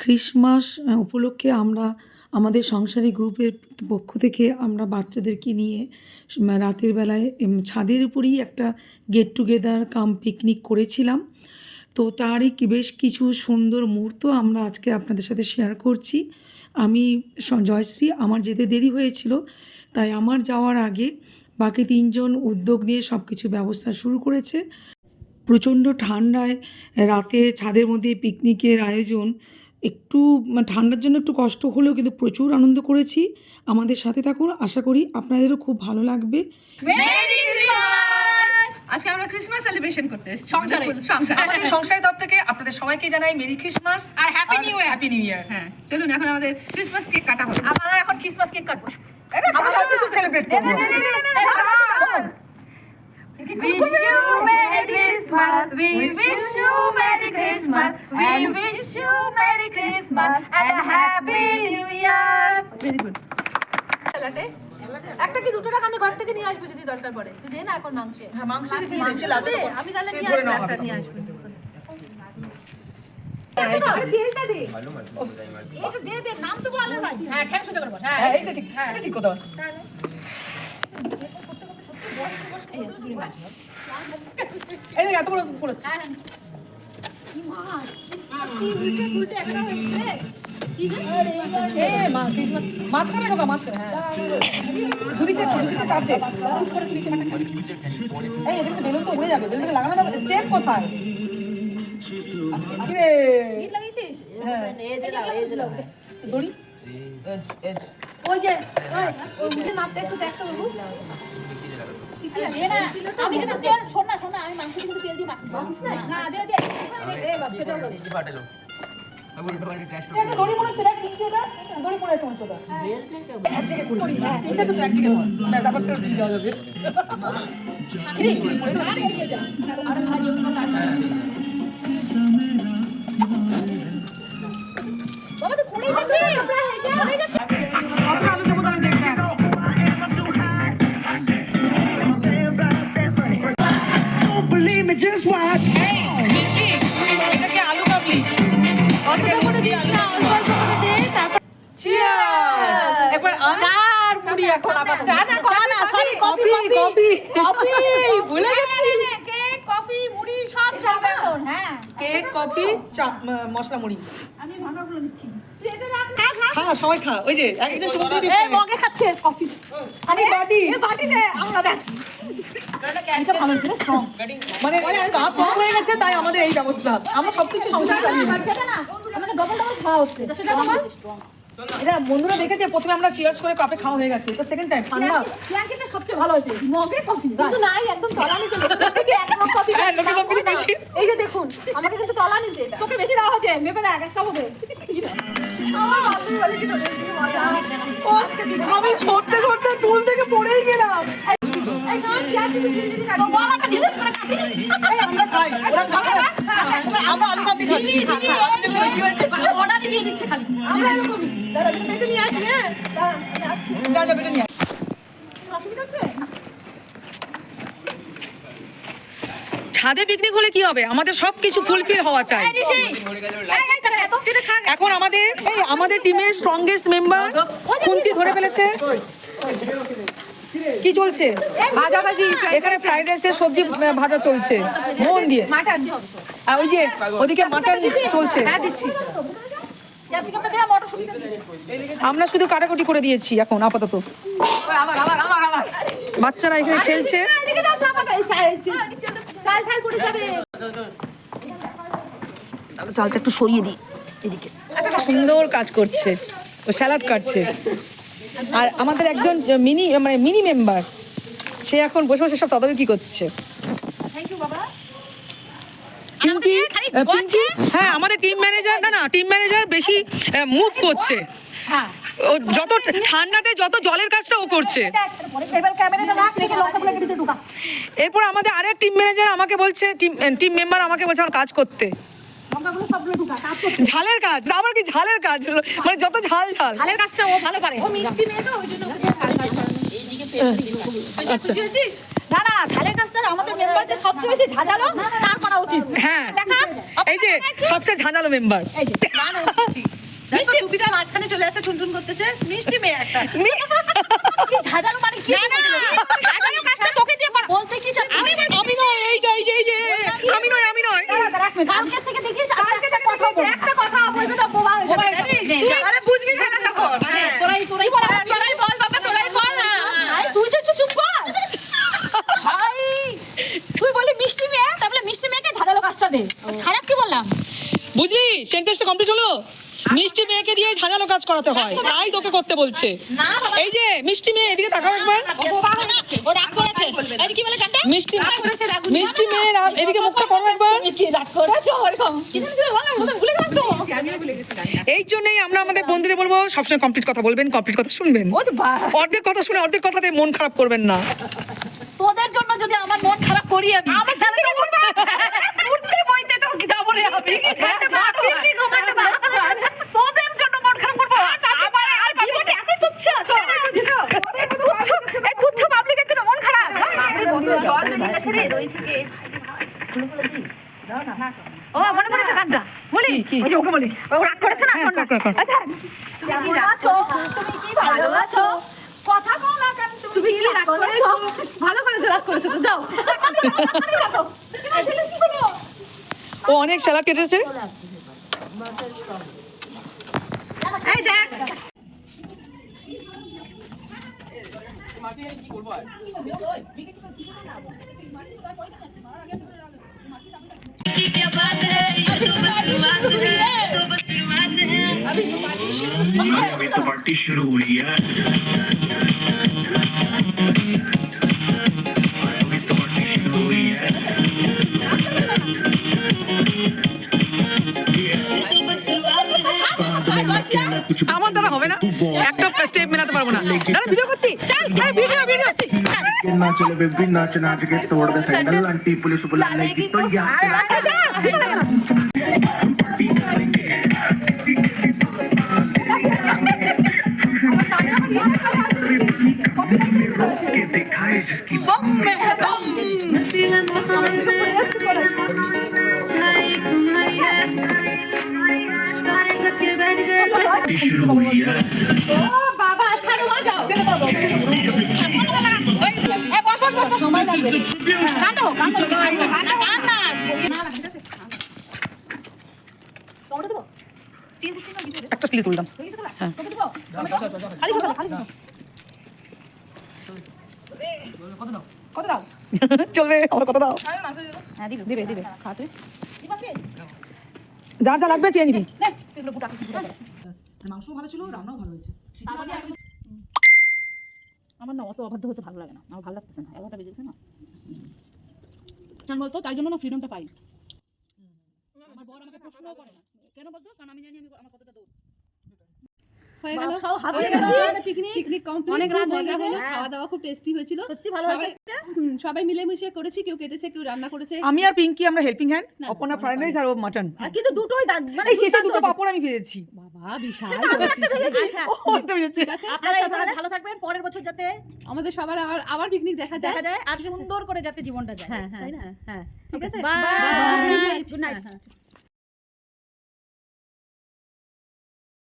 Christmas উপলক্ষে আমরা আমাদের সংসারী গ্রুপের পক্ষ থেকে আমরা বাচ্চাদেরকে নিয়ে রাতের বেলায় ছাদের উপরেই একটা গেট টুগেদার কাম পিকনিক করেছিলাম। তো তারই বেশ কিছু সুন্দর মুহূর্ত আমরা আজকে আপনাদের সাথে শেয়ার করছি। আমি জয়শ্রী, আমার যেতে দেরি হয়েছিল, তাই আমার যাওয়ার আগে বাকি ৩ জন উদ্যোগ নিয়ে সব কিছু ব্যবস্থা শুরু করেছে। প্রচণ্ড ঠান্ডায় রাতে ছাদের মধ্যে পিকনিকের আয়োজন একটু ঠান্ডার জন্য একটু কষ্ট হলেও কিন্তু প্রচুর আনন্দ করেছি। আমাদের সাথে থাকুন, আশা করি আপনাদেরও খুব ভালো লাগবে। আজকে আমরা ক্রিসমাস সেলিব্রেশন করতে এসেছি আমাদের সংসারের তরফ থেকে আপনাদের সবাইকে জানাই মেরি ক্রিসমাস আর happy new year. Happy new year. হ্যাঁ, চলুন এখন আমাদের ক্রিসমাস কেক কাটা হবে। আমরা এখন ক্রিসমাস কেক কাটবো। আমরা সব কিছু সেলিব্রেট করব। Wish you Merry Christmas, we wish you Merry Christmas, we wish you Merry Christmas and a Happy New Year. Very good. স্যালাডে একটা কি দুটো টাকা আমি ঘর থেকে নিয়ে আসবো যদি দরকার পড়ে। তুই দে না এখন মাংসে। হ্যাঁ, মাংস দিয়ে দিয়েছি লাতে। আমি তাহলে নিয়ে আসবো, একটা নিয়ে আসবো। তেলটা দে। এটা দে দে, নাম তো বল ভাই। হ্যাঁ, ঠ্যাং সোজা করে বস। হ্যাঁ, হ্যাঁ, এইটা ঠিক, এটা ঠিক কথা। এই দেখ এত বড় পড়েছে। কি মাছ? কি উল্টে উল্টে একটা হচ্ছে। কি জানি? এ মা ক্রিসমাস মাঝখানে ঢোকা মাঝখানে। হ্যাঁ, দুদিকে চাপ দে। চুপ করে দুদিকে এই এদের তো বেলুন তো উড়ে যাবে, বেলুনকে লাগানো যাবে। টেপ কোথায়? কি রে? গিট লাগিয়েছিস? হ্যাঁ, এই যে লাও, এই যে লাও। দড়ি এজ ওই যে ওই মুখে মাপটা একটু দেখ তো বাবু। দে না, আমি কিন্তু তেল শোন না, আমি মাংস কিন্তু তেল দিয়ে মাখি না। দে দে, এই বাস কেটে দাও। একটা দড়ি পড়ে আছে, দেখ কি ওটা? দড়ি পড়ে আছে মনে হচ্ছে ওটা। এক জায়গায় করি। হ্যাঁ, এটা তো এক জায়গায় কর। না, তারপরটা দিয়ে দেওয়া যাবে। কি রে? পড়ে গেছে। আরে ভাই জলদি কর টাকা। বাবা তো খুলেই যাচ্ছে। কত আলু দেবো তাহলে দেখ না। Believe me, just watch. এই মিকি, এটা কি আলু কাবলি? অতটা করে দিস না, অল্প অল্প করে দে, তারপর চিয়ার্স। একবার চার মুড়ি এখন আবার চা না, সরি কফি কফি ভুলে গেছি। কেক, কফি, মুড়ি সব যাবে এখন। হ্যাঁ, কেক কফি মশলা মুড়ি। আমি ভাঙাগুলো নিচ্ছি। তুই এটা রাখ না। খা সবাই খা। ওই যে একজন চুমুকে এই দিচ্ছে। মগে খাচ্ছে কফি। আমি বাটি এ বাটি দে, আমরা দেখ। এটা ভালো হচ্ছে রে, strong। মানে কাপ কম হয়ে গেছে তাই আমাদের এই ব্যবস্থা। আমরা সবকিছু সংসারে চালিয়ে নিই। সেটা না, আমাদের ডবল ডবল খাওয়া হচ্ছে। সেটা আমার এটা বন্ধুরা দেখেছে প্রথমে আমরা চিয়ার্স করে কাপে খাওয়া হয়ে গেছে, তো সেকেন্ড টাইম ঠান্ডা। প্ল্যাঙ্কেটটা সবচেয়ে ভালো হয়েছে। মগে কফি। কিন্তু নাই, একদম তলানি তো লোকে এক মগ কফি। হ্যাঁ, লোকে কফি বেশি। এই যে দেখুন, আমাকে কিন্তু তলানি দে এটা। তোকে বেশি দেওয়া হয়েছে, মেপে দেখ একটা হবে। আমার বান্ধবী বলে কি তোদের কি মজা। ও আজকে আমি ছড়তে ছড়তে টুল থেকে পড়েই গেলাম। এই সব পেঁয়াজ কিন্তু ঝিরি ঝিরি কাটি। বলাটা ঝিরি করে কাটি। এই আমরা খাই, ওরা খাবে না। আমরা আলু কাবলি খাচ্ছি। বেশি হয়েছে। অর্ডারই দিয়ে দিচ্ছে খালি। আমরা এরকমই। দাঁড়া, আমি বেটে নিয়ে আসি। হ্যাঁ, দাঁড়া, আমি আসছি। যা যা বেটা নিয়ে আয়। অসুবিধা হচ্ছে? ছাদে পিকনিক হলে কি হবে, আমাদের সবকিছু ফুলফিল হওয়া চাই। এই ঋষি। এই তাহলে এত কেটে খা। এখন আমাদের টিমের স্ট্রংগেস্ট মেম্বার খুন্তি ধরে ফেলেছে। কি চলছে? ভাজাভাজি, এখানে ফ্রাইড রাইসের সবজি ভাজা চলছে মন দিয়ে। মাটন। আর ওই যে ওদিকে মাটন চলছে। হ্যাঁ, দিচ্ছি। ক্যাপসিকামটা দে, মটরশুঁটিটা দিয়ে দে। আমরা শুধু কাটাকুটি করে দিয়েছি এখন আপাতত। বাচ্চারা এখানে খেলছে। এদিকে দাও চা পাতা। এই চাল ঠাল পড়ে যাবে। চালটা একটু সরিয়ে দিই এদিকে। সুন্দর কাজ করছে, ও স্যালাড কাটছে। আর আমাদের একজন মিনি মেম্বার, সে এখন বসে বসে সব তদারকি করছে। থ্যাংক ইউ বাবা। পিঙ্কি, হ্যাঁ আমাদের টিম ম্যানেজার বেশি মুভ করছে। ও যত ঠান্ডাতে যত জলের কাজটা ও করছে। এবার ক্যামেরাটা রাখ, রেখে লঙ্কাগুলো কেটে ঢুকা। এরপর আমাদের আরেক টিম ম্যানেজার আমাকে বলছে, টিম মেম্বার আমাকে বলছে আমার কাজ করতে। লঙ্কাগুলো সবগুলো ঢুকা, কাজ করতে। ঝালের কাজ, আবার কি ঝালের কাজ, মানে যত ঝাল। ঝালের কাজটা ও ভালো পারে। ও মিষ্টি মেয়ে তো, ওই জন্য ওকে ঝাল ঝাল করে। এইদিকে পেট দিয়ে। আচ্ছা, খেলছিস? না না ঝালের কাজটা আমাদের মেম্বার যে সবচেয়ে বেশি ঝাঁঝালো তার করা উচিত। হ্যাঁ দেখা এই যে সবচেয়ে ঝাঁঝালো মেম্বার। এই যে না না মিষ্টি দেখো টুপিটা মাঝখানে চলে আসছে ঠুনঠুন করতেছে মিষ্টি মেয়ে একটা কি ঝাঁঝালো মানে কি না না ঝাঁঝালো কাজটা তোকে দিয়ে করা বলতে কি চাচ্ছি আমি নয় এই যে আমি নয় কালকে থেকে দেখিস আমি একটা কথা বলবো একটা কথা বলবে না বোবা হয়ে যাবে আরে বুঝবি খেলা থাকো তোরাই বল তোরাই বল বাবা তোরাই বল না ভাই তুই তো একটু চুপ কর ভাই তুই বলি মিষ্টি মেয়ে তাহলে মিষ্টি মেয়েকে ঝাঁঝালো কাজটা দে খারাপ কি বললাম বুঝলি সেন্টেন্সটা কমপ্লিট হলো। মিষ্টি মেয়েকে দিয়ে ঝাঁঝালো কাজ করাতে হয়, তাই তোকে করতে বলছে। এই যে মিষ্টি মেয়ে এদিকে তাকাও একবার। ও রাগ করেছে এই কি বলে গানটা মিষ্টি মেয়ে এদিকে মুখটা করো একবার। কি রাগ করেছে ওরকম কি জানি বললাম ওটা ভুলে গেলাম তো এই জন্যই আমরা আমাদের বন্ধুদের বলবো সবসময় কমপ্লিট কথা বলবেন, কমপ্লিট কথা শুনবেন। ও তো বাহ অর্ধেক কথা শুনে অর্ধেক কথাতে মন খারাপ করবেন না। তোদের জন্য যদি আমার মন খারাপ করি আমি আমার জানা তো করবে উঠতে বইতে তো কি যাবো রে আমি তোদের জন্য মন খারাপ করবো আমার আর জীবনে এত তুচ্ছ এই তুচ্ছ পাবলিকের জন্য মন খারাপ জল বেরিয়ে গেছে রে দই থেকে ও মনে পড়েছে গানটা বলি ওই যে ওকে বলি ও রাগ করেছে না শোন না আচ্ছা তুমি আছো তুমি কি ভালো আছো কথা কও না কেন তুমি কি রাগ করেছো ভালো করেছো রাগ করেছো তো যাও ও অনেক স্যালাড কেটেছে। এই দেখ अभी तो पार्टी शुरू हुई है अभी तो पार्टी शुरू हुई है আমার দ্বারা হবে না, একটা স্টেপ মেলাতে পারবো না। দাঁড়া ভিডিও করছি, চল ভিডিও করছি। ना चले बेबी नाच नाच के तोड़ दे सैंडल आंटी पुलिस बुलाने की तो याद पार्टी करेंगे के दिखाए जिसकी पार्टी शुरू हुई है ও বাবা ছাড়ো মা যাও এই বস সময় লাগবে কাটো না গান না একটা স্লিপ তুললাম। কত দাও চলবে আমার কথা দাও। হ্যাঁ দিবে খা তুই যা যা লাগবে চেয়ে নিবি। মাংস ভালো ছিল, রান্নাও ভালো হয়েছে। আমার না অত অবাধ্য হতে ভালো লাগে না, আমার ভালো লাগতেছে না, 11টা বেজে গেছে না কেন বলতো, তাই জন্য না ফ্রিডমটা পাই। আমার বর আমাকে প্রশ্নও করে না কেন বলতো, কারণ আমি জানি আমি আমার কতটা দৌড় হয়ে গেল পিকনিক কমপ্লিট অনেক রাত মজা হলো খাওয়া দাওয়া খুব টেস্টি হয়েছিল সত্যি ভালো হয়েছে সবাই মিলে মিশে করেছি কেউ কেটেছে কেউ রান্না করেছে আমি আর পিঙ্কি আমরা helping hand, Aparna fried rice আর ও মাটন। কিন্তু দুটোই মানে এই শেষে দুটো পাপড় আমি ভেজেছি। বাবা বিশাল আচ্ছা ও তো ভেজেছি। ঠিক আছে আপনারা এইভাবে ভালো থাকবেন, পরের বছর যাতে আমাদের সবার আবার পিকনিক দেখা যায় দেখা যায় আর সুন্দর করে যাতে জীবনটা যায় হ্যাঁ তাই না হ্যাঁ ঠিক আছে বাই Bye. গুড নাইট হ্যাঁ।